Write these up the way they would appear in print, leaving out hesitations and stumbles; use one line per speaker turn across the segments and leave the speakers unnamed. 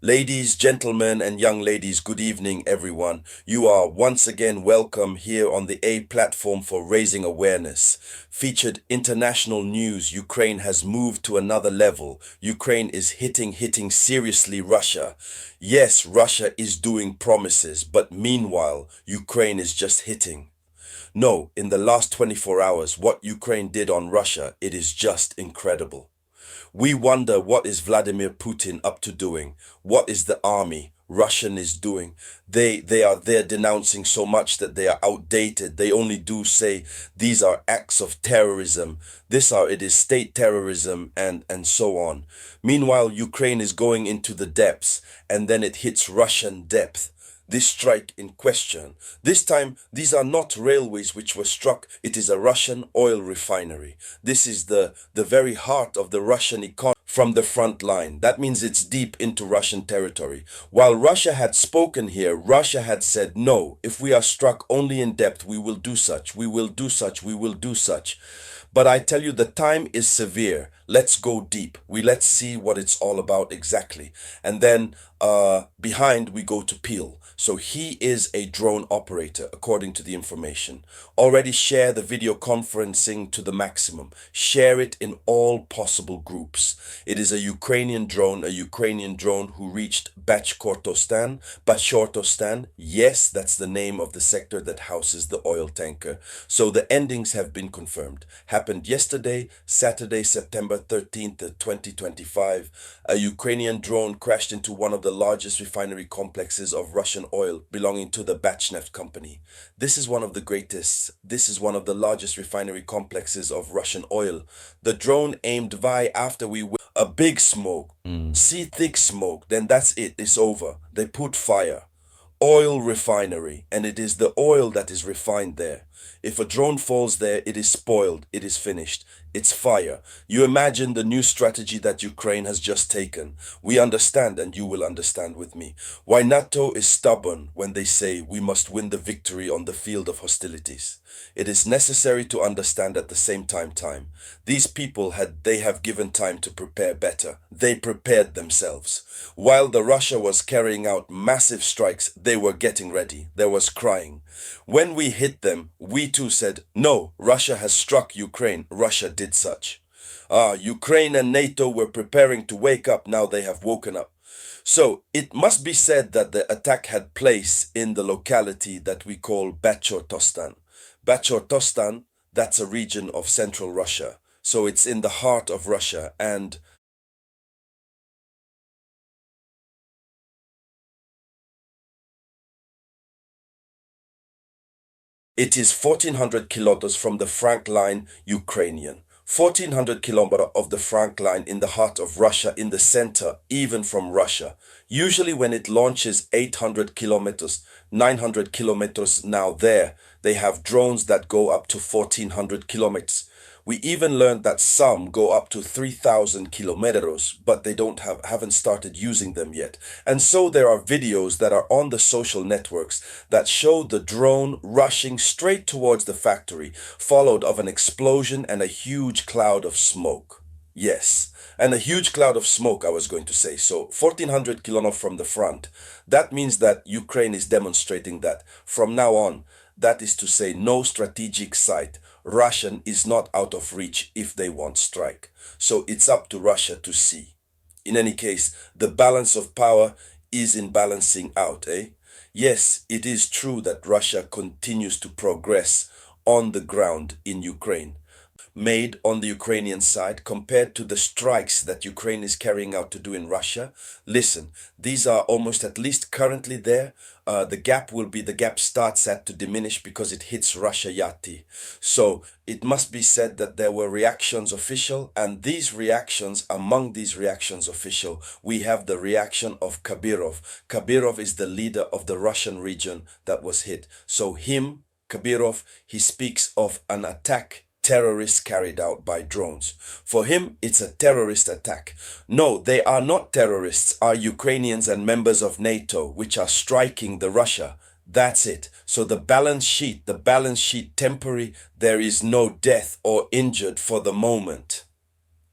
Ladies, gentlemen, and young ladies, good evening, everyone. You are once again welcome here on the A platform for raising awareness. Featured international news, Ukraine has moved to another level. Ukraine is hitting seriously Russia. Yes, Russia is doing promises, but meanwhile, Ukraine is just hitting. No, in the last 24 hours, what Ukraine did on Russia, it is just incredible. We wonder what is Vladimir Putin up to doing? What is the army Russian is doing? They are there denouncing so much that they are outdated. They only do say these are acts of terrorism. It is state terrorism and so on. Meanwhile, Ukraine is going into the depths and then it hits Russian depth. This strike in question. This time, these are not railways which were struck. It is a Russian oil refinery. This is the very heart of the Russian economy from the front line. That means it's deep into Russian territory. While Russia had spoken here, Russia had said, no, if we are struck only in depth, we will do such, we will do such, we will do such. But I tell you, the time is severe. Let's go deep. Let's see what it's all about exactly. And then behind we go to Peel. So he is a drone operator, according to the information. Already share the video conferencing to the maximum. Share it in all possible groups. It is a Ukrainian drone who reached Bachortostan. Yes, that's the name of the sector that houses the oil tanker. So the endings have been confirmed. Happened yesterday, Saturday, September 13th, 2025. A Ukrainian drone crashed into one of the largest refinery complexes of Russian oil belonging to the Bachneft company. This is one of the largest refinery complexes of Russian oil. The drone aimed Vi after a big smoke. See thick smoke, then that's it, it's over. They put fire. Oil refinery, and it is the oil that is refined there. If a drone falls there, it is spoiled, it is finished. It's fire. You imagine the new strategy that Ukraine has just taken. We understand, and you will understand with me, why NATO is stubborn when they say we must win the victory on the field of hostilities. It is necessary to understand at the same time. These people have given time to prepare better. They prepared themselves. While the Russia was carrying out massive strikes, they were getting ready. There was crying. When we hit them, we too said, no, Russia has struck Ukraine. Russia did such. Ukraine and NATO were preparing to wake up. Now they have woken up. So it must be said that the attack had place in the locality that we call Bachortostan. Bachortostan, that's a region of central Russia. So it's in the heart of Russia, and it is 1400 kilometers from the Frank line, Ukrainian. 1400 kilometers of the Frank line in the heart of Russia, in the center, even from Russia. Usually when it launches 800 kilometers, 900 kilometers now there, they have drones that go up to 1400 kilometers. We even learned that some go up to 3000 kilometers, but they haven't started using them yet. And so there are videos that are on the social networks that show the drone rushing straight towards the factory, followed of an explosion and a huge cloud of smoke. Yes, and a huge cloud of smoke, I was going to say. So 1400 kilometers from the front. That means that Ukraine is demonstrating that from now on, that is to say, no strategic site. Russian is not out of reach if they want strike. So it's up to Russia to see. In any case, the balance of power is in balancing out, eh? Yes, it is true that Russia continues to progress on the ground in Ukraine, made on the Ukrainian side compared to the strikes that Ukraine is carrying out to do in Russia. Listen, these are almost at least currently there. The gap starts at to diminish because it hits Russia Yati. So it must be said that there were reactions official, and among these reactions official, we have the reaction of Kabirov. Kabirov is the leader of the Russian region that was hit. So Kabirov, he speaks of an attack terrorists carried out by drones. For him, it's a terrorist attack. No, they are not terrorists, are Ukrainians and members of NATO, which are striking the Russia. That's it. So the balance sheet temporary, there is no death or injured for the moment.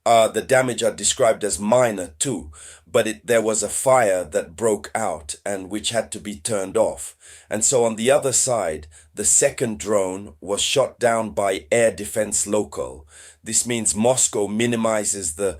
The damage are described as minor too, but there was a fire that broke out and which had to be turned off. And so on the other side, the second drone was shot down by air defense local. This means Moscow minimizes the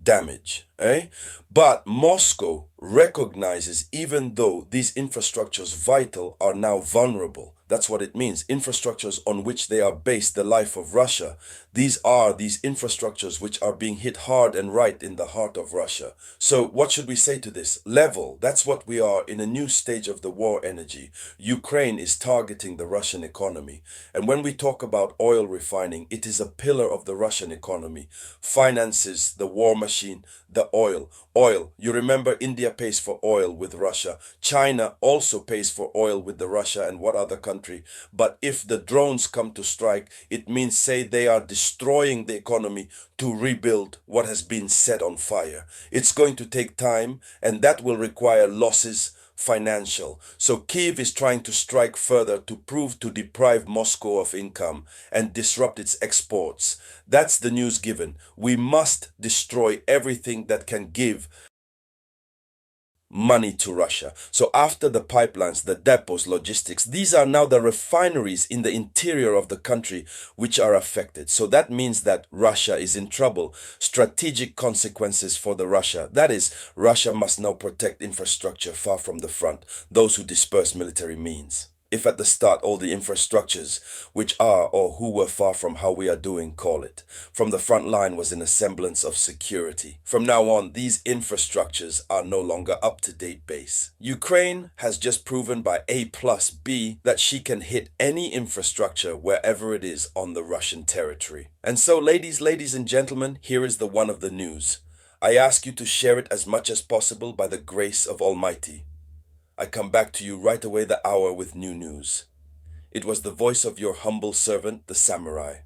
damage, eh? But Moscow recognizes even though these infrastructures vital are now vulnerable. That's what it means. Infrastructures on which they are based, the life of Russia. These infrastructures which are being hit hard and right in the heart of Russia. So what should we say to this? Level. That's what we are in a new stage of the war energy. Ukraine is targeting the Russian economy. And when we talk about oil refining, it is a pillar of the Russian economy. Finances, the war machine, the oil. Oil. You remember India pays for oil with Russia. China also pays for oil with the Russia and what other country. But if the drones come to strike, it means say they are destroying the economy to rebuild what has been set on fire. It's going to take time and that will require losses financial. So Kiev is trying to strike further to deprive Moscow of income and disrupt its exports. That's the news given. We must destroy everything that can give money to Russia. So after the pipelines, the depots, logistics, these are now the refineries in the interior of the country which are affected. So that means that Russia is in trouble. Strategic consequences for the Russia. That is, Russia must now protect infrastructure far from the front, those who disperse military means. If at the start all the infrastructures which are or who were far from how we are doing, call it, from the front line was in a semblance of security. From now on, these infrastructures are no longer up-to-date base. Ukraine has just proven by A plus B that she can hit any infrastructure wherever it is on the Russian territory. And so, ladies and gentlemen, here is the one of the news. I ask you to share it as much as possible by the grace of Almighty. I come back to you right away the hour with new news. It was the voice of your humble servant, the Samurai.